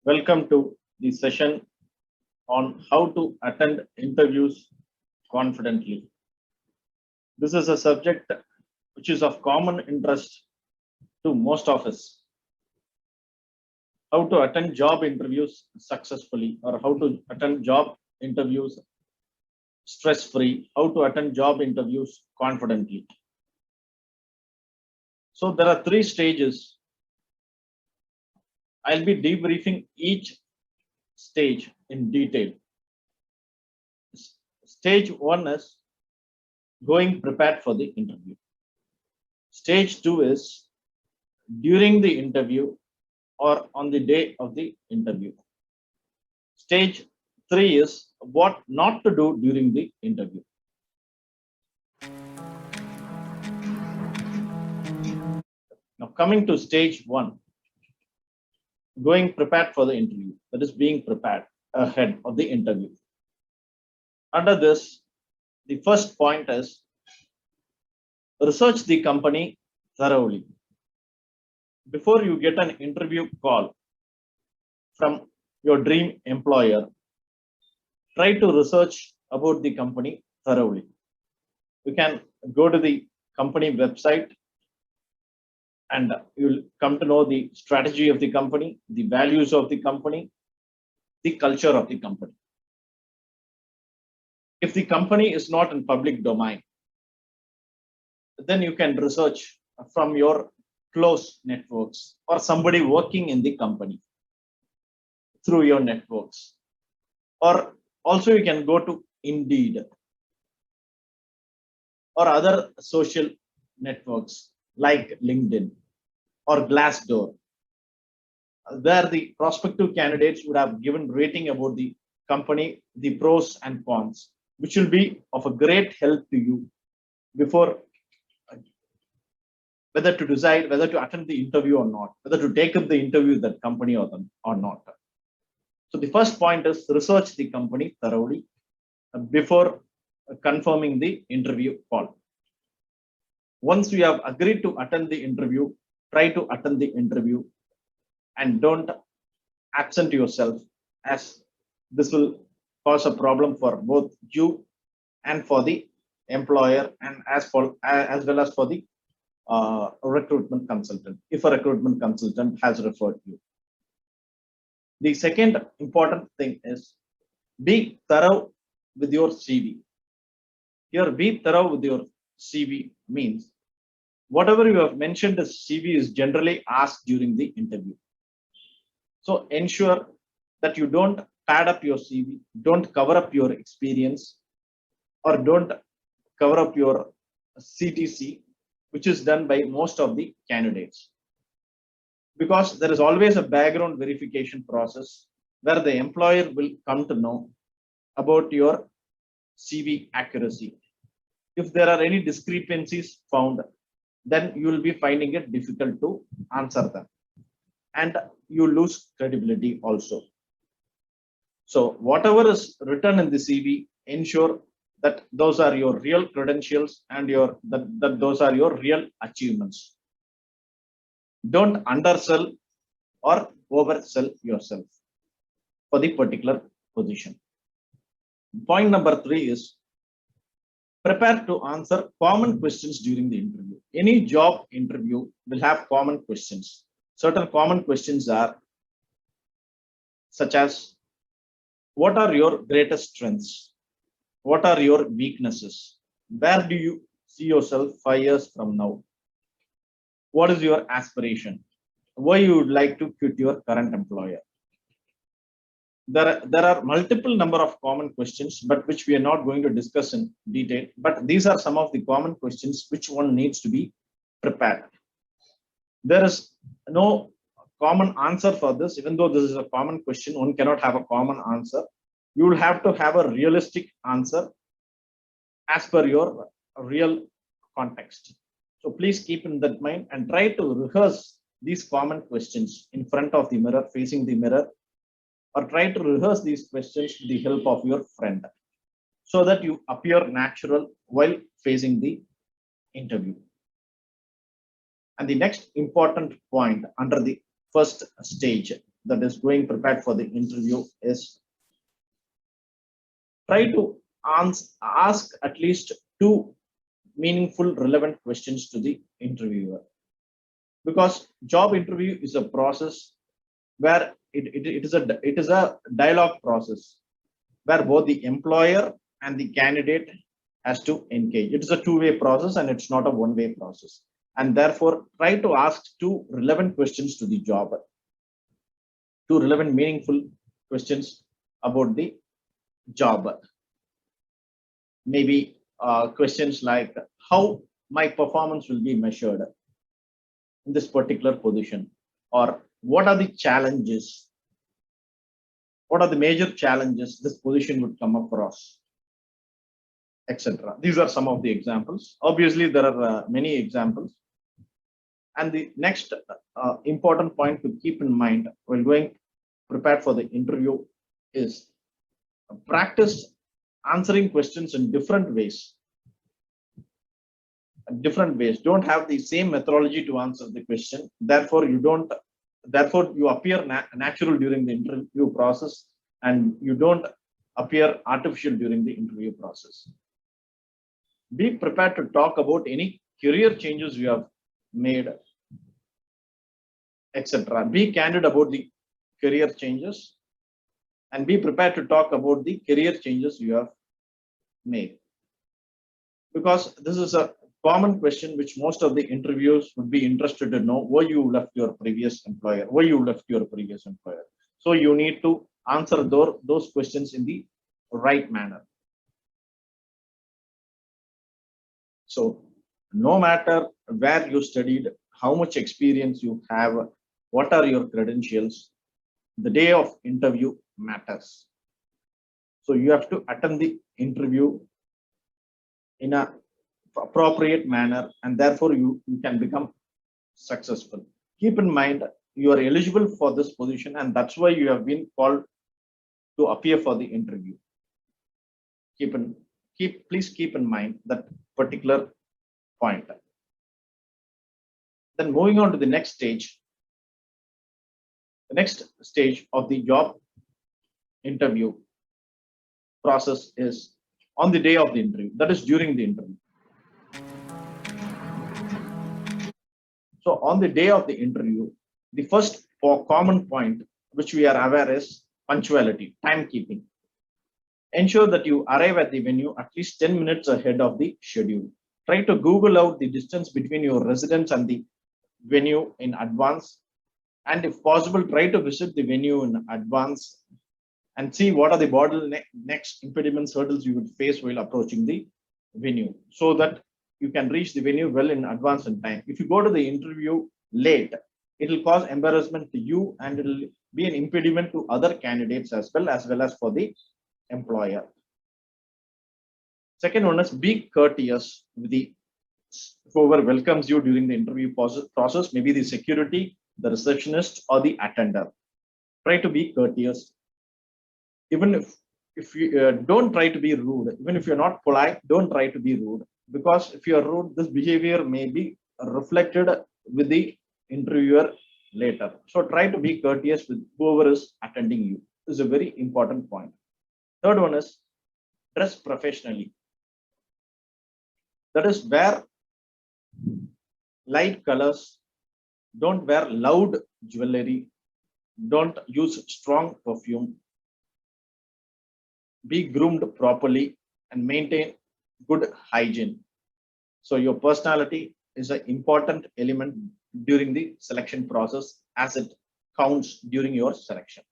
Welcome to the session on how to attend interviews confidently. This is a subject which is of common interest to most of us. How to attend job interviews successfully, or how to attend job interviews stress free, how to attend job interviews confidently. So, there are three stages. I'll be debriefing each stage in detail. Stage one is going prepared for the interview. Stage two is during the interview or on the day of the interview. Stage three is what not to do during the interview. Now, coming to stage one, going prepared for the interview, that is being prepared ahead of the interview. Under this, the first point is research the company thoroughly. Before you get an interview call from your dream employer, try to research about the company thoroughly. You can go to the company website and you'll come to know the strategy of the company, the values of the company, the culture of the company. If the company is not in public domain, then you can research from your close networks or somebody working in the company through your networks. Or also you can go to Indeed or other social networks like LinkedIn or Glassdoor, where the prospective candidates would have given rating about the company, the pros and cons, which will be of a great help to you before whether to decide whether to attend the interview or not, whether to take up the interview with that company or not. So the first point is research the company thoroughly before confirming the interview call. Once you have agreed to attend the interview, try to attend the interview and don't absent yourself, as this will cause a problem for both you and for the employer, and as well as for the recruitment consultant, if a recruitment consultant has referred you. The second important thing is be thorough with your CV. Here, be thorough with your CV means whatever you have mentioned as CV is generally asked during the interview. So ensure that you don't pad up your CV, don't cover up your experience, or don't cover up your CTC, which is done by most of the candidates. Because there is always a background verification process where the employer will come to know about your CV accuracy. If there are any discrepancies found, then you will be finding it difficult to answer them. And you lose credibility also. So whatever is written in the CV, ensure that those are your real credentials and that those are your real achievements. Don't undersell or oversell yourself for the particular position. Point number three is prepare to answer common questions during the interview. Any job interview will have common questions. Certain common questions are such as, what are your greatest strengths? What are your weaknesses? Where do you see yourself 5 years from now? What is your aspiration? Why you would like to quit your current employer? There are multiple number of common questions, but which we are not going to discuss in detail. But these are some of the common questions which one needs to be prepared. There is no common answer for this. Even though this is a common question, one cannot have a common answer. You will have to have a realistic answer as per your real context. So please keep in that mind and try to rehearse these common questions in front of the mirror, facing the mirror, or try to rehearse these questions with the help of your friend so that you appear natural while facing the interview. And the next important point under the first stage, that is going prepared for the interview is try to ask at least two meaningful, relevant questions to the interviewer. Because job interview is a process where it is a dialogue process where both the employer and the candidate has to engage. It is a two-way process and it's not a one-way process. And therefore, try to ask two relevant questions to the job, two relevant, meaningful questions about the job. Maybe questions like how my performance will be measured in this particular position, or what are the challenges, what are the major challenges this position would come across, etc. These are some of the examples. Obviously, there are many examples. And the next important point to keep in mind while going prepared for the interview is practice answering questions in different ways. Don't have the same methodology to answer the question. Therefore, you appear natural during the interview process and you don't appear artificial during the interview process. Be prepared to talk about any career changes you have made, etc. Be candid about the career changes and be prepared to talk about the career changes you have made. Because this is a common question which most of the interviewers would be interested to know why you left your previous employer, So you need to answer those questions in the right manner. So no matter where you studied, how much experience you have, what are your credentials, the day of interview matters. So you have to attend the interview in a appropriate manner, and therefore you can become successful. Keep in mind you are eligible for this position, and that's why you have been called to appear for the interview. Please keep in mind that particular point. Then moving on to the next stage. The next stage of the job interview process is on the day of the interview, that is during the interview. So on the day of the interview, the first common point which we are aware is punctuality, timekeeping. Ensure that you arrive at the venue at least 10 minutes ahead of the schedule. Try to Google out the distance between your residence and the venue in advance. And if possible, try to visit the venue in advance and see what are the bottlenecks, impediments, hurdles you would face while approaching the venue, so that you can reach the venue well in advance in time. If you go to the interview late, it will cause embarrassment to you and it will be an impediment to other candidates as well as for the employer. Second one is be courteous with the whoever welcomes you during the interview process, maybe the security, the receptionist, or the attender. Try to be courteous. Even if you don't try to be rude, even if you're not polite, don't try to be rude. Because if you're rude, this behavior may be reflected with the interviewer later. So try to be courteous with whoever is attending you. This is a very important point. Third one is dress professionally. That is, wear light colors, don't wear loud jewelry, don't use strong perfume, be groomed properly and maintain good hygiene. So your personality is an important element during the selection process as it counts during your selection.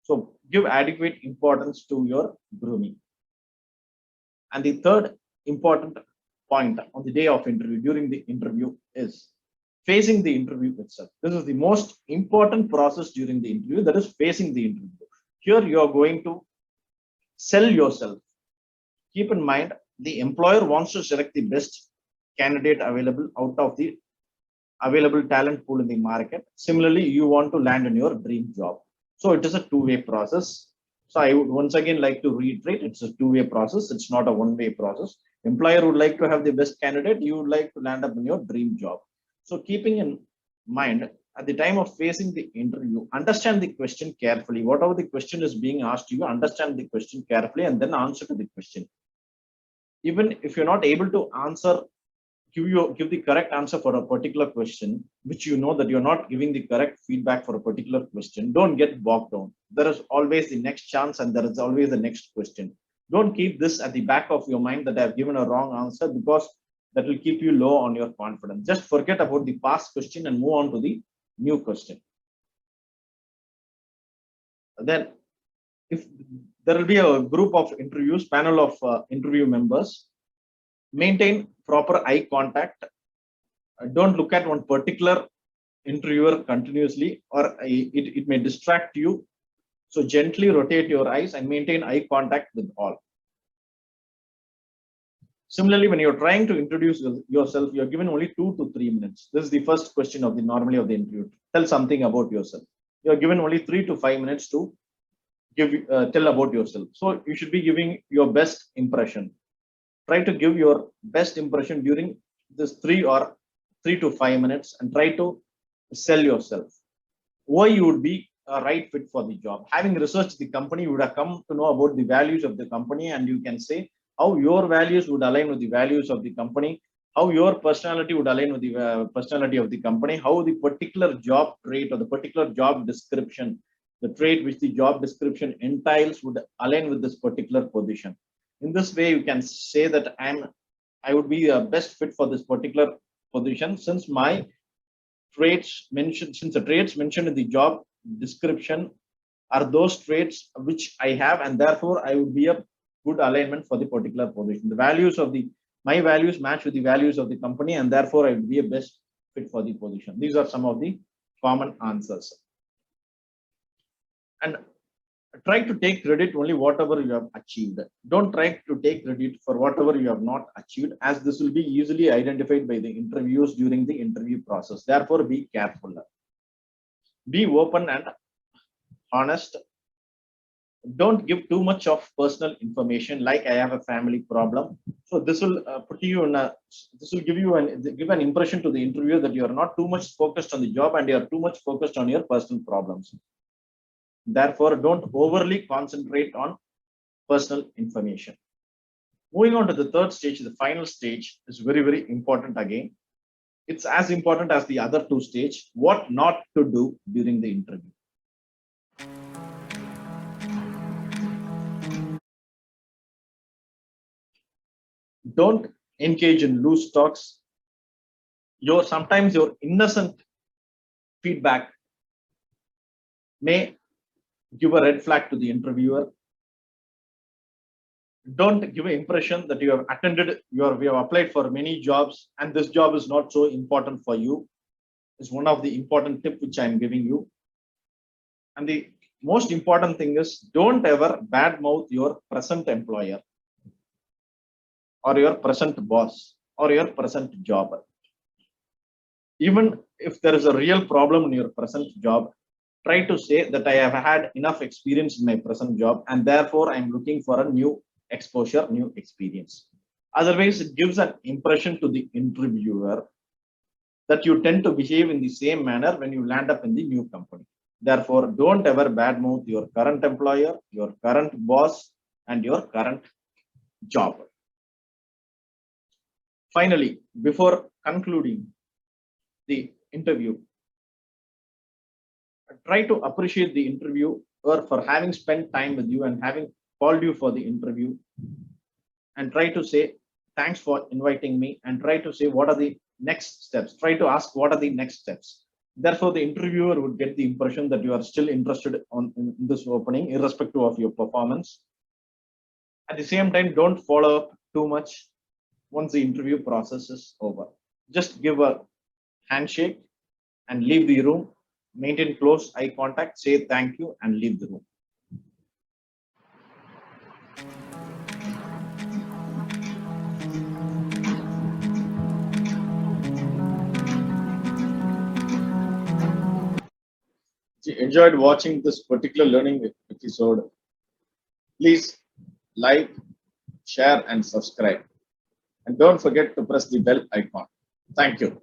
So give adequate importance to your grooming. And the third important point on the day of interview, during the interview, is facing the interview itself. This is the most important process during the interview, that is facing the interview. Here you are going to sell yourself. Keep in mind, the employer wants to select the best candidate available out of the available talent pool in the market. Similarly, you want to land in your dream job. So it is a two-way process. So I would once again like to reiterate, it's a two-way process. It's not a one-way process. Employer would like to have the best candidate. You would like to land up in your dream job. So keeping in mind at the time of facing the interview, understand the question carefully. Whatever the question is being asked to you, understand the question carefully and then answer to the question. Even if you're not able to answer, give the correct answer for a particular question, which you know that you're not giving the correct feedback for a particular question, don't get bogged down. There is always the next chance and there is always the next question. Don't keep this at the back of your mind that I've given a wrong answer, because that will keep you low on your confidence. Just forget about the past question and move on to the new question. Then if there will be a group of interviews, panel of interview members, maintain proper eye contact. Don't look at one particular interviewer continuously, or it may distract you. So gently rotate your eyes and maintain eye contact with all. Similarly, when you're trying to introduce yourself, you're given only 2 to 3 minutes. This is the first question of the normally of the interview. Tell something about yourself. You're given only 3 to 5 minutes to tell about yourself. So you should be giving your best impression. Try to give your best impression during this 3 to 5 minutes and try to sell yourself. Why you would be a right fit for the job. Having researched the company, you would have come to know about the values of the company, and you can say how your values would align with the values of the company, how your personality would align with the personality of the company, how the particular job trait or the particular job description, the trait which the job description entails, would align with this particular position. In this way, you can say that I would be a best fit for this particular position, since my traits mentioned, since the traits mentioned in the job description are those traits which I have, and therefore I would be a good alignment for the particular position. The values of my values match with the values of the company, and therefore I would be a best fit for the position. These are some of the common answers. And try to take credit only whatever you have achieved. Don't try to take credit for whatever you have not achieved, as this will be easily identified by the interviews during the interview process. Therefore, be careful. Be open and honest. Don't give too much of personal information, like I have a family problem. So this will put you in this will give an impression to the interviewer that you are not too much focused on the job and you are too much focused on your personal problems. Therefore, don't overly concentrate on personal information. Moving on to the third stage, the final stage is very, very important again. It's as important as the other two stages, what not to do during the interview. Don't engage in loose talks. Sometimes your innocent feedback may give a red flag to the interviewer. Don't give an impression that you have we have applied for many jobs and this job is not so important for you. It's one of the important tips which I'm giving you. And the most important thing is, don't ever badmouth your present employer or your present boss or your present job. Even if there is a real problem in your present job, try to say that I have had enough experience in my present job and therefore I'm looking for a new exposure, new experience. Otherwise, it gives an impression to the interviewer that you tend to behave in the same manner when you land up in the new company. Therefore, don't ever badmouth your current employer, your current boss, and your current job. Finally, before concluding the interview, try to appreciate the interviewer for having spent time with you and having called you for the interview, and try to say thanks for inviting me, and try to say what are the next steps. Try to ask what are the next steps. Therefore, the interviewer would get the impression that you are still interested in this opening, irrespective of your performance. At the same time, don't follow up too much once the interview process is over. Just give a handshake and leave the room. Maintain close eye contact, say thank you, and leave the room. If you enjoyed watching this particular learning episode, please like, share, and subscribe. And don't forget to press the bell icon. Thank you.